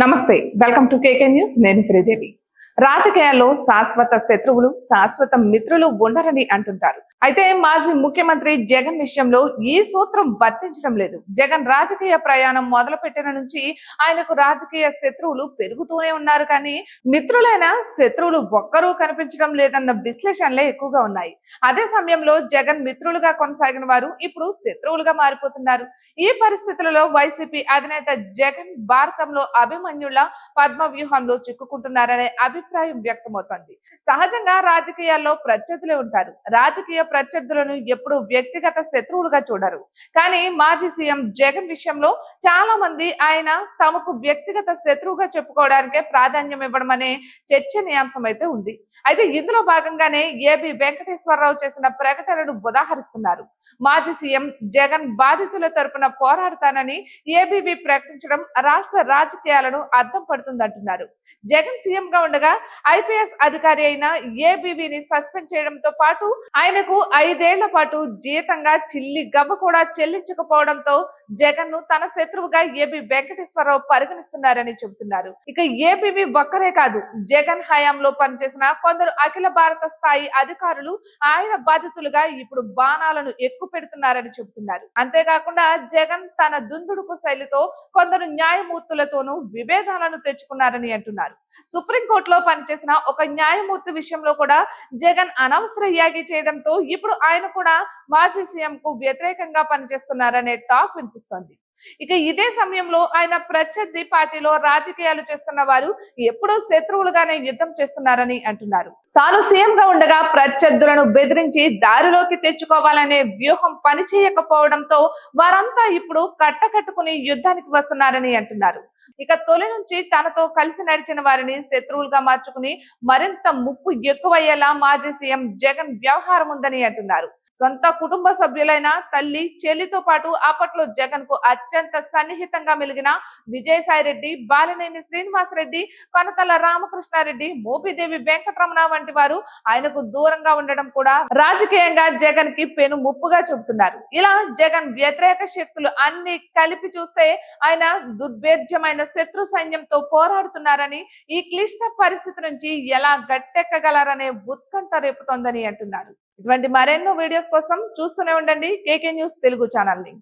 నమస్తే, welcome to KK news. నేను శ్రీదేవి. రాజకీయాల్లో శాశ్వత శత్రువులు, శాశ్వత మిత్రులు ఉండరని అంటుంటారు. అయితే మాజీ ముఖ్యమంత్రి జగన్ విషయంలో ఈ సూత్రం వర్తించడం లేదు. జగన్ రాజకీయ ప్రయాణం మొదలు పెట్టిన నుంచి ఆయనకు రాజకీయ శత్రువులు పెరుగుతూనే ఉన్నారు, కానీ మిత్రులైన శత్రువులు ఒక్కరూ కనిపించడం లేదన్న విశ్లేషణలే ఎక్కువగా ఉన్నాయి. అదే సమయంలో జగన్ మిత్రులుగా కొనసాగిన వారు ఇప్పుడు శత్రువులుగా మారిపోతున్నారు. ఈ పరిస్థితులలో వైసీపీ అధినేత జగన్ భారతంలో అభిమన్యుల పద్మ వ్యూహంలో చిక్కుకుంటున్నారనే అభిప్రాయం వ్యక్తమవుతోంది. సహజంగా రాజకీయాల్లో ప్రత్యర్థులే ఉంటారు. రాజకీయ ప్రత్యర్థులను ఎప్పుడు వ్యక్తిగత శత్రువులుగా చూడరు. కానీ మాజీ సీఎం జగన్ విషయంలో చాలా మంది ఆయన తమకు వ్యక్తిగత శత్రువుగా చెప్పుకోవడానికే ప్రాధాన్యం ఇవ్వడం అనే చర్చనీయాంశం అయితే ఉంది. అయితే ఇందులో భాగంగానే ఏబి వెంకటేశ్వరరావు చేసిన ప్రకటనను ఉదాహరిస్తున్నారు. మాజీ సీఎం జగన్ బాధితుల తరపున పోరాడతానని ఏబీవీ ప్రకటించడం రాష్ట్ర రాజకీయాలను అద్దం పడుతుందంటున్నారు. జగన్ సీఎం గా ఉండగా ఐపీఎస్ అధికారి అయిన ఏబీవీని సస్పెండ్ చేయడంతో పాటు ఆయనకు 5 ఏళ్ల పాటు జీతంగా చిల్లి గవ్వ కూడా చెల్లించకపోవడంతో జగన్ ను తన శత్రువుగా ఏబి వెంకటేశ్వరరావు పరిగణిస్తున్నారని చెబుతున్నారు. ఇక ఏబీవీ ఒక్కరే కాదు, జగన్ హయాంలో పనిచేసిన కొందరు అఖిల భారత స్థాయి అధికారులు ఆయన బాధితులుగా ఇప్పుడు బాణాలను ఎక్కువ పెడుతున్నారని చెబుతున్నారు. అంతేకాకుండా జగన్ తన దుందుడుకు శైలితో కొందరు న్యాయమూర్తులతోనూ విభేదాలను తెచ్చుకున్నారని అంటున్నారు. సుప్రీంకోర్టులో పనిచేసిన ఒక న్యాయమూర్తి విషయంలో కూడా జగన్ అనవసర యాగి చేయడంతో ఇప్పుడు ఆయన కూడా మాజీ సీఎం కు వ్యతిరేకంగా పనిచేస్తున్నారనే టాక్ వినిపిస్తోంది. ఇక ఇదే సమయంలో ఆయన ప్రత్యర్థి పార్టీలో రాజకీయాలు చేస్తున్న వారు ఎప్పుడూ శత్రువులుగానే యుద్ధం చేస్తున్నారని అంటున్నారు. తాను సీఎం గా ఉండగా ప్రత్యర్థులను బెదిరించి దారిలోకి తెచ్చుకోవాలనే వ్యూహం పనిచేయకపోవడంతో వారంతా ఇప్పుడు కట్టకట్టుకుని యుద్ధానికి వస్తున్నారని అంటున్నారు. ఇక తొలి నుంచి తనతో కలిసి నడిచిన వారిని శత్రువులుగా మార్చుకుని మరింత ముప్పు ఎక్కువయ్యేలా మాజీ సీఎం జగన్ వ్యవహారం ఉందని అంటున్నారు. సొంత కుటుంబ సభ్యులైన తల్లి, చెల్లితో పాటు అప్పట్లో జగన్ కు అత్యంత సన్నిహితంగా మెలిగిన విజయసాయిరెడ్డి, బాలినేని శ్రీనివాసరెడ్డి, కొనతల రామకృష్ణారెడ్డి, మోపిదేవి వెంకటరమణ వంటి వారు ఆయనకు దూరంగా ఉండడం కూడా రాజకీయంగా జగన్ కి పెను ముప్పుగా చెబుతున్నారు. ఇలా జగన్ వ్యతిరేక శక్తులు అన్ని కలిపి చూస్తే ఆయన దుర్భేద్యమైన శత్రు సైన్యంతో పోరాడుతున్నారని, ఈ క్లిష్ట పరిస్థితి నుంచి ఎలా గట్టెక్కగలరనే ఉత్కంఠ రేపుతోందని అంటున్నారు. ఇటువంటి మరెన్నో వీడియోస్ కోసం చూస్తూనే ఉండండి కేకే న్యూస్ తెలుగు ఛానల్ ని.